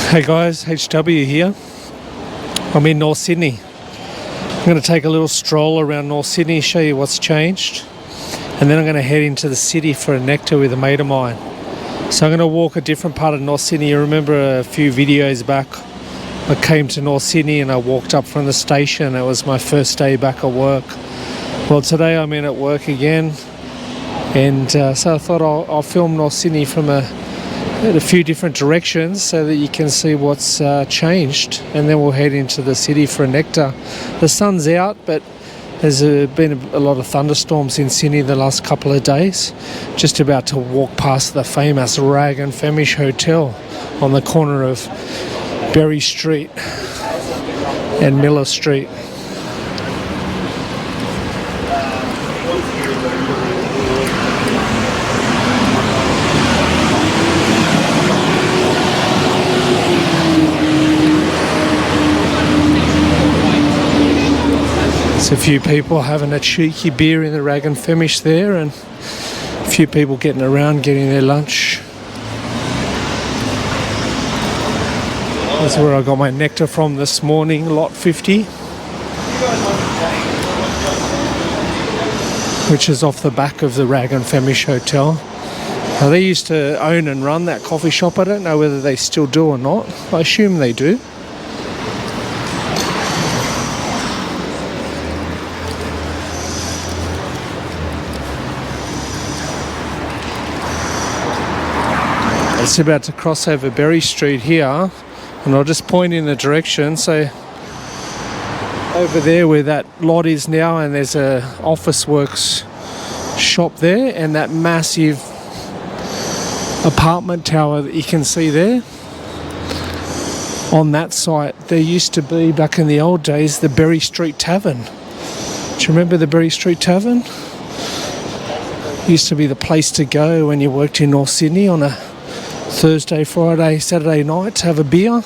Hey guys, HW here. I'm in North Sydney. I'm going to take a little stroll around North Sydney, show you what's changed, and then I'm going to head into the city for a Nectar with a mate of mine. So I'm going to walk a different part of North Sydney. You remember a few videos back, I came to North Sydney and I walked up from the station. It was my first day back at work. Well, today I'm in at work again, and so I thought I'll film North Sydney from a few different directions so that you can see what's changed, and then we'll head into the city for a Nectar. The sun's out, but there's been a lot of thunderstorms in Sydney the last couple of days. Just about to walk past the famous Rag and Famish Hotel on the corner of Berry Street and Miller Street. There's a few people having a cheeky beer in the Rag and Famish there, and a few people getting around getting their lunch. That's where I got my Nectar from this morning, lot 50, which is off the back of the Rag and Famish Hotel. Now, they used to own and run that coffee shop. I don't know whether they still do or not. I assume they do. It's about to cross over Berry Street here, and I'll just point in the direction. So over there where that lot is now, and there's a Office Works shop there, and that massive apartment tower that you can see there. On that site there used to be, back in the old days, the Berry Street Tavern. Do you remember the Berry Street Tavern? Used to be the place to go when you worked in North Sydney on a Thursday, Friday, Saturday night to have a beer.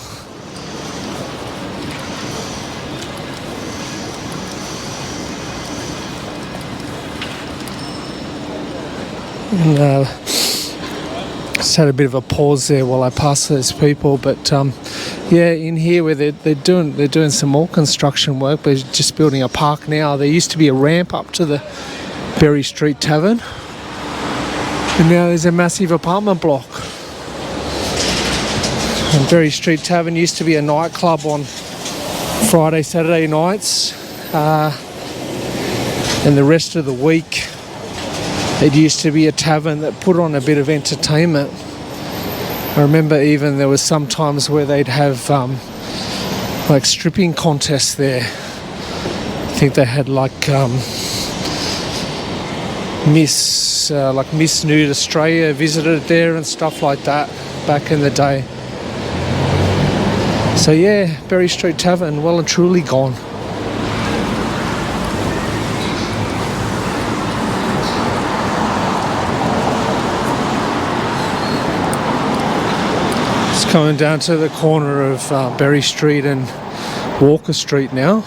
And just had a bit of a pause there while I passed those people, but yeah, in here where they're doing some more construction work, but just building a park now. There used to be a ramp up to the Berry Street Tavern, and now there's a massive apartment block. And Berry Street Tavern used to be a nightclub on Friday, Saturday nights, and the rest of the week it used to be a tavern that put on a bit of entertainment. I remember even there was some times where they'd have like stripping contests there. I think they had like Miss Nude Australia visited there and stuff like that back in the day. So yeah, Berry Street Tavern, well and truly gone. Just coming down to the corner of Berry Street and Walker Street now,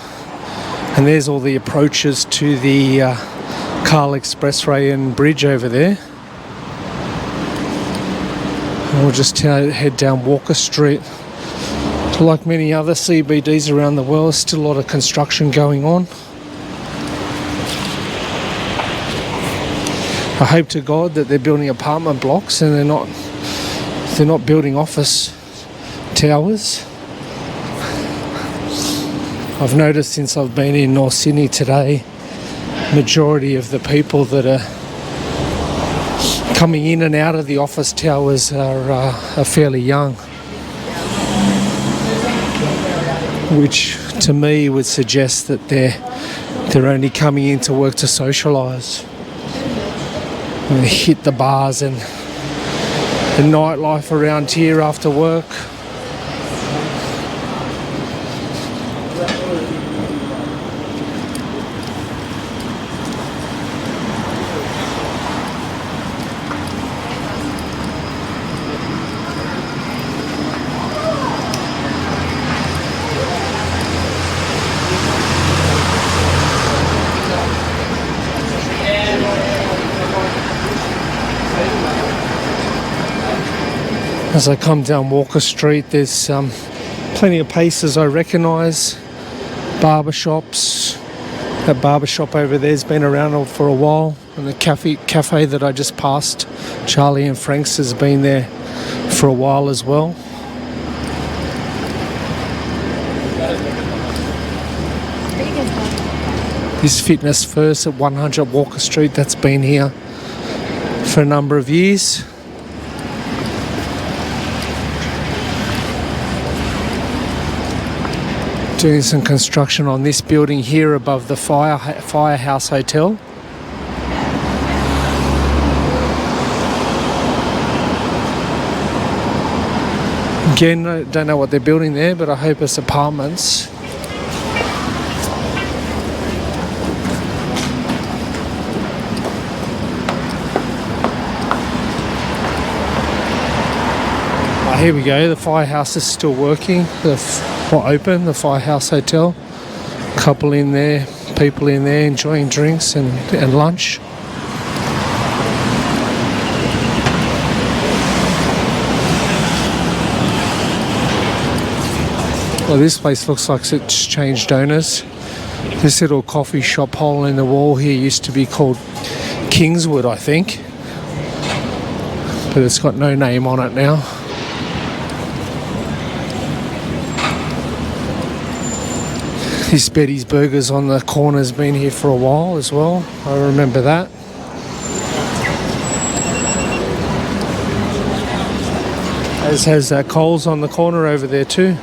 and there's all the approaches to the Carl Expressway and bridge over there. And we'll just head down Walker Street. Like many other CBDs around the world, still a lot of construction going on. I hope to God that they're building apartment blocks and they're not building office towers. I've noticed since I've been in North Sydney today, majority of the people that are coming in and out of the office towers are fairly young, which to me would suggest that they're only coming into work to socialise and hit the bars and the nightlife around here after work. As I come down Walker Street, there's plenty of places I recognise. Barbershops. That barbershop over there's been around for a while. And the cafe that I just passed, Charlie and Frank's, has been there for a while as well. This Fitness First at 100 Walker Street, that's been here for a number of years. Doing some construction on this building here above the Firehouse Hotel. Again, I don't know what they're building there, but I hope it's apartments. Here we go, the Firehouse is still working, open, the Firehouse Hotel. Couple in there, people in there enjoying drinks and lunch. Well, this place looks like it's changed owners. This little coffee shop hole in the wall here used to be called Kingswood, I think. But it's got no name on it now. This Betty's Burgers on the corner's been here for a while as well. I remember that. As has Coles on the corner over there too.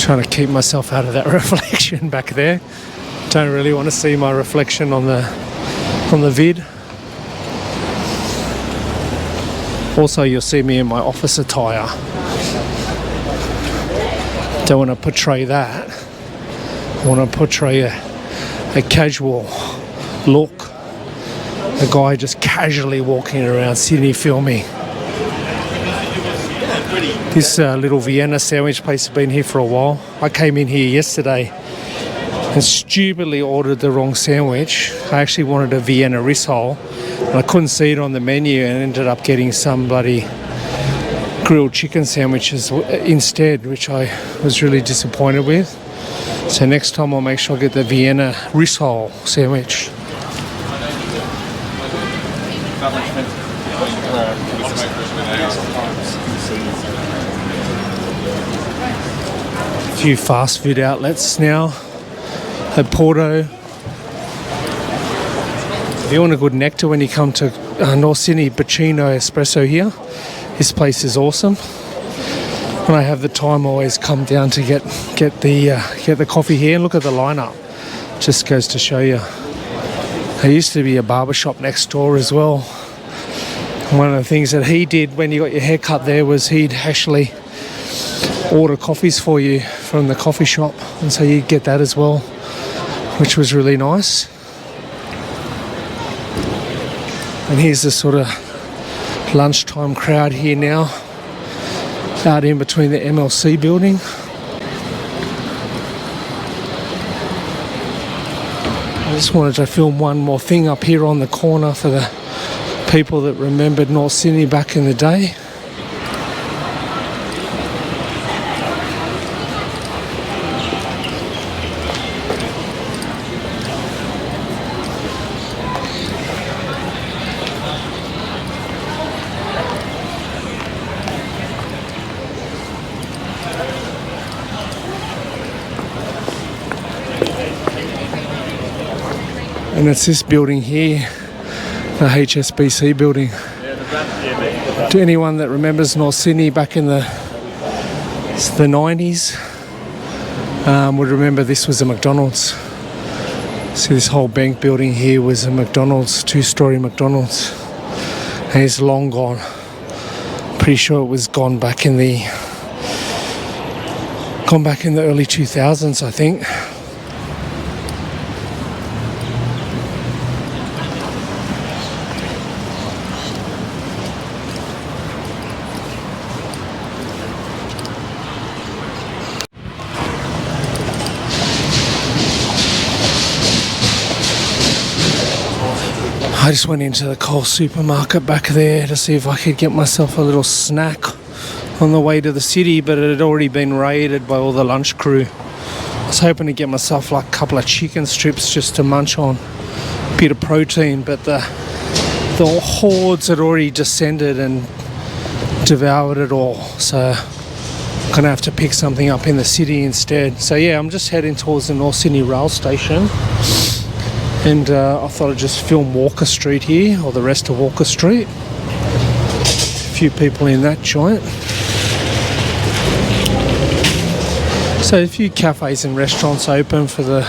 Trying to keep myself out of that reflection back there. Don't really want to see my reflection on the vid. Also, you'll see me in my office attire. Don't want to portray that. I want to portray a casual look. A guy just casually walking around Sydney filming. This little Vienna sandwich place has been here for a while. I came in here yesterday and stupidly ordered the wrong sandwich. I actually wanted a Vienna rishole and I couldn't see it on the menu and ended up getting somebody grilled chicken sandwiches instead, which I was really disappointed with. So next time I'll make sure I get the Vienna rishole sandwich. A few fast food outlets now at Porto. If you want a good Nectar when you come to North Sydney, Bacino Espresso here. This place is awesome. When I have the time, I always come down to get the coffee here and look at the lineup. Just goes to show you. There used to be a barbershop next door as well. One of the things that he did when you got your hair cut there was he'd actually order coffees for you from the coffee shop, and so you'd get that as well, which was really nice. And here's the sort of lunchtime crowd here now, out in between the MLC building. I just wanted to film one more thing up here on the corner for the people that remembered North Sydney back in the day. And it's this building here, the HSBC building. To anyone that remembers North Sydney back in the 90s, would remember this was a McDonald's. See, this whole bank building here was a McDonald's, two-storey McDonald's. And it's long gone. Pretty sure it was gone back in the early 2000s, I think. I just went into the Coles supermarket back there to see if I could get myself a little snack on the way to the city, but it had already been raided by all the lunch crew. I was hoping to get myself like a couple of chicken strips just to munch on, a bit of protein, but the hordes had already descended and devoured it all, so I'm gonna have to pick something up in the city instead. So yeah, I'm just heading towards the North Sydney rail station, and I thought I'd just film Walker Street here, or the rest of Walker Street. A few people in that joint. So a few cafes and restaurants open for the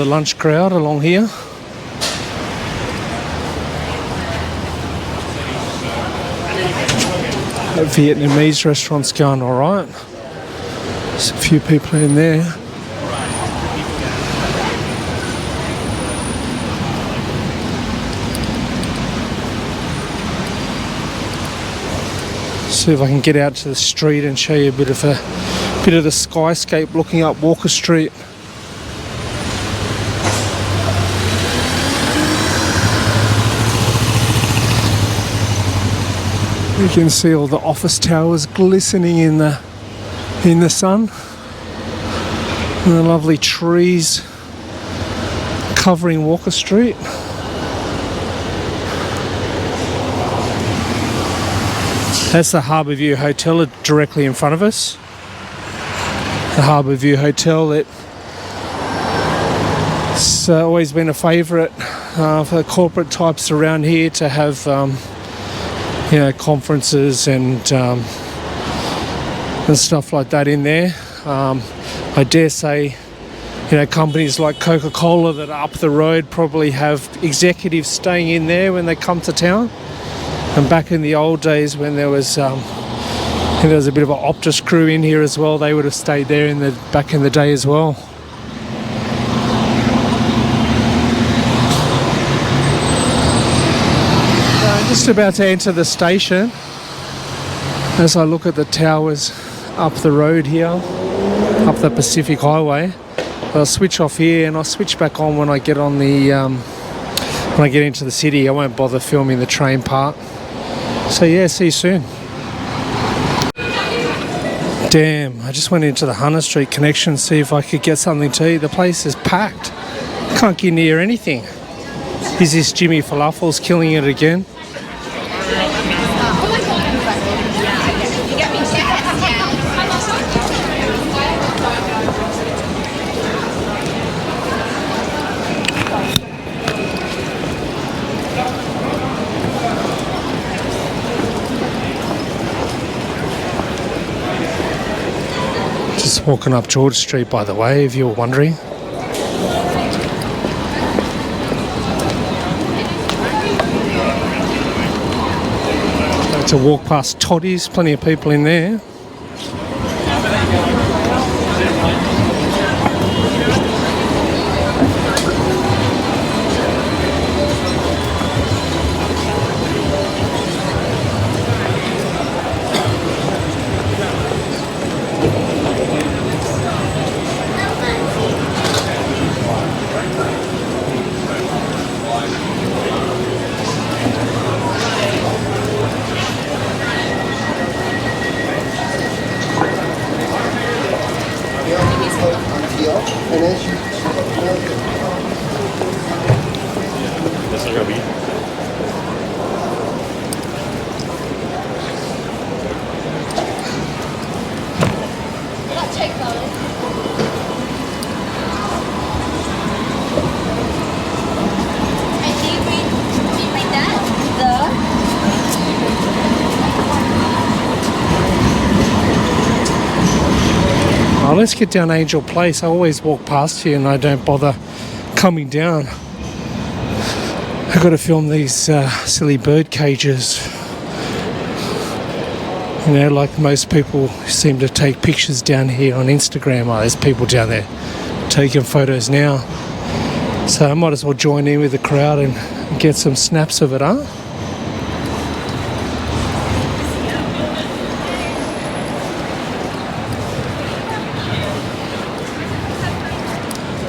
lunch crowd along here. That Vietnamese restaurant's going alright. There's a few people in there. See if I can get out to the street and show you a bit of the skyscape looking up Walker Street. You can see all the office towers glistening in the sun, and the lovely trees covering Walker Street. That's the Harbourview Hotel directly in front of us. The Harbourview Hotel, it's always been a favourite for the corporate types around here to have conferences and stuff like that in there. I dare say, companies like Coca-Cola that are up the road probably have executives staying in there when they come to town. And back in the old days when there was a bit of an Optus crew in here as well, they would have stayed there back in the day as well. Just about to enter the station as I look at the towers up the road here, up the Pacific Highway. I'll switch off here and I'll switch back on when I get on when I get into the city. I won't bother filming the train part. So yeah, see you soon. Damn, I just went into the Hunter Street connection to see if I could get something to eat. The place is packed. Can't get near anything. Is this Jimmy Falafel's killing it again? Just walking up George Street, by the way, if you were wondering. To walk past Totti's, plenty of people in there. Let's get down Angel Place. I always walk past here and I don't bother coming down. I've got to film these silly bird cages. Like most people seem to take pictures down here on Instagram. Oh, there's people down there taking photos now. So I might as well join in with the crowd and get some snaps of it, huh?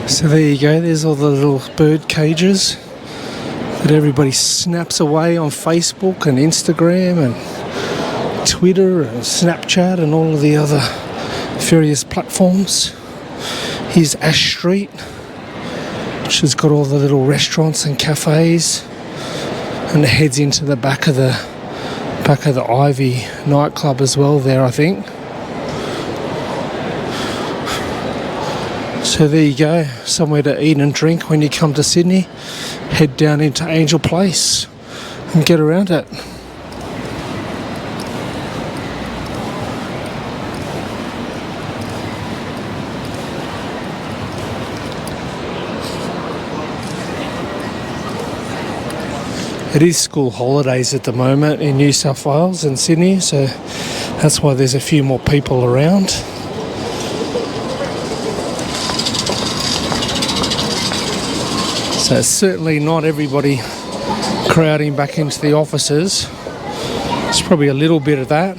So there you go, there's all the little bird cages. that everybody snaps away on Facebook and Instagram and Twitter and Snapchat and all of the other various platforms. Here's Ash Street, which has got all the little restaurants and cafes, and it heads into the back of the Ivy nightclub as well there, I think. So there you go, somewhere to eat and drink when you come to Sydney. Head down into Angel Place and get around it. It is school holidays at the moment in New South Wales and Sydney, so that's why there's a few more people around. So it's certainly not everybody crowding back into the offices. It's probably a little bit of that.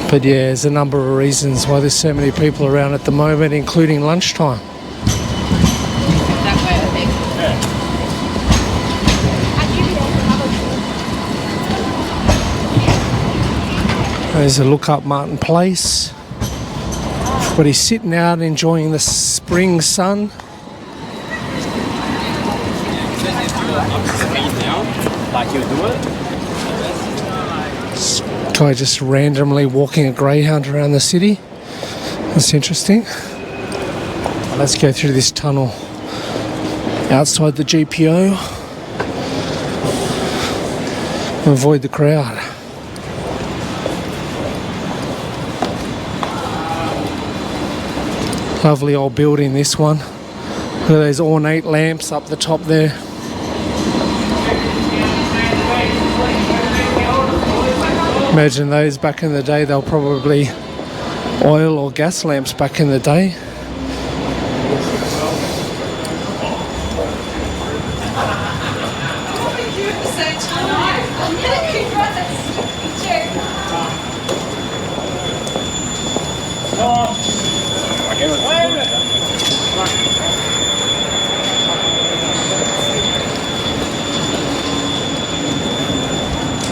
But yeah, there's a number of reasons why there's so many people around at the moment, including lunchtime. There's a look up Martin Place. Everybody's sitting out enjoying the spring sun. This guy just randomly walking a greyhound around the city. That's interesting. Let's go through this tunnel outside the GPO. Avoid the crowd. Lovely old building, this one. Look at those ornate lamps up the top there. Imagine those back in the day. They were probably oil or gas lamps back in the day.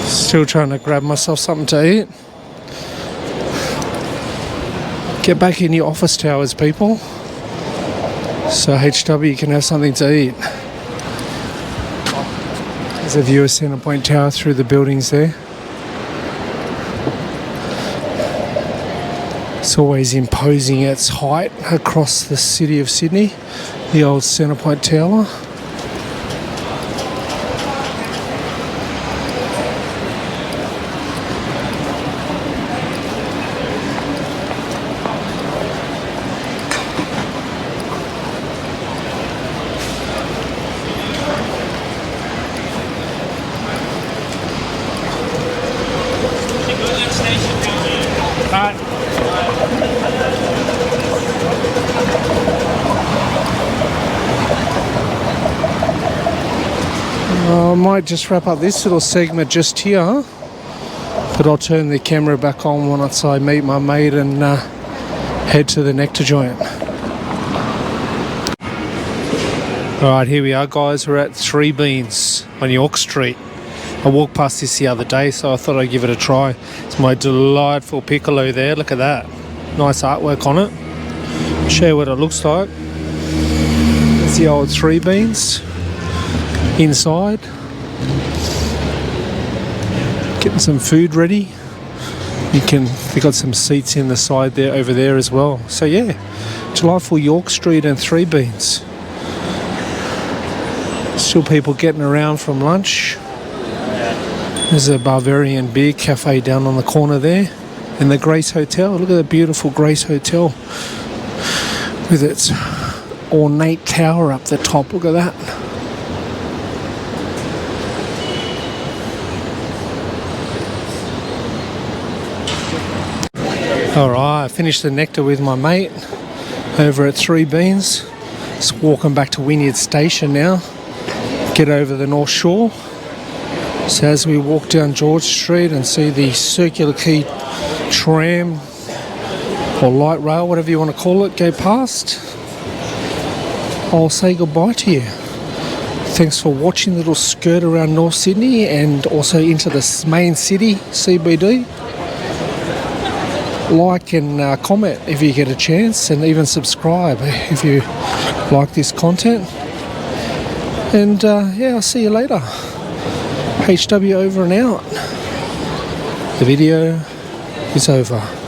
Still trying to grab myself something to eat. Get back in your office towers, people, so HW can have something to eat. There's a view of Centrepoint Tower through the buildings there. It's always imposing its height across the city of Sydney, the old Centrepoint Tower. I might just wrap up this little segment just here, but I'll turn the camera back on once I meet my mate and head to the Nectar joint. Alright, here we are, guys. We're at Three Beans on York Street. I walked past this the other day, so I thought I'd give it a try. It's my delightful piccolo there. Look at that. Nice artwork on it. Show you what it looks like. It's the old Three Beans. Inside, getting some food ready. We've got some seats in the side there, over there as well. So yeah, delightful York Street and Three Beans. Still people getting around from lunch. There's a Bavarian beer cafe down on the corner there, and the Grace Hotel. Look at the beautiful Grace Hotel with its ornate tower up the top. Look at that. Alright, I finished the Nectar with my mate over at Three Beans. Just walking back to Wynyard Station now. Get over the North Shore. So as we walk down George Street and see the Circular Quay tram or light rail, whatever you want to call it, go past, I'll say goodbye to you. Thanks for watching the little skirt around North Sydney and also into the main city, CBD. Like and comment if you get a chance, and even subscribe if you like this content. And yeah, I'll see you later. HW over and out. The video is over.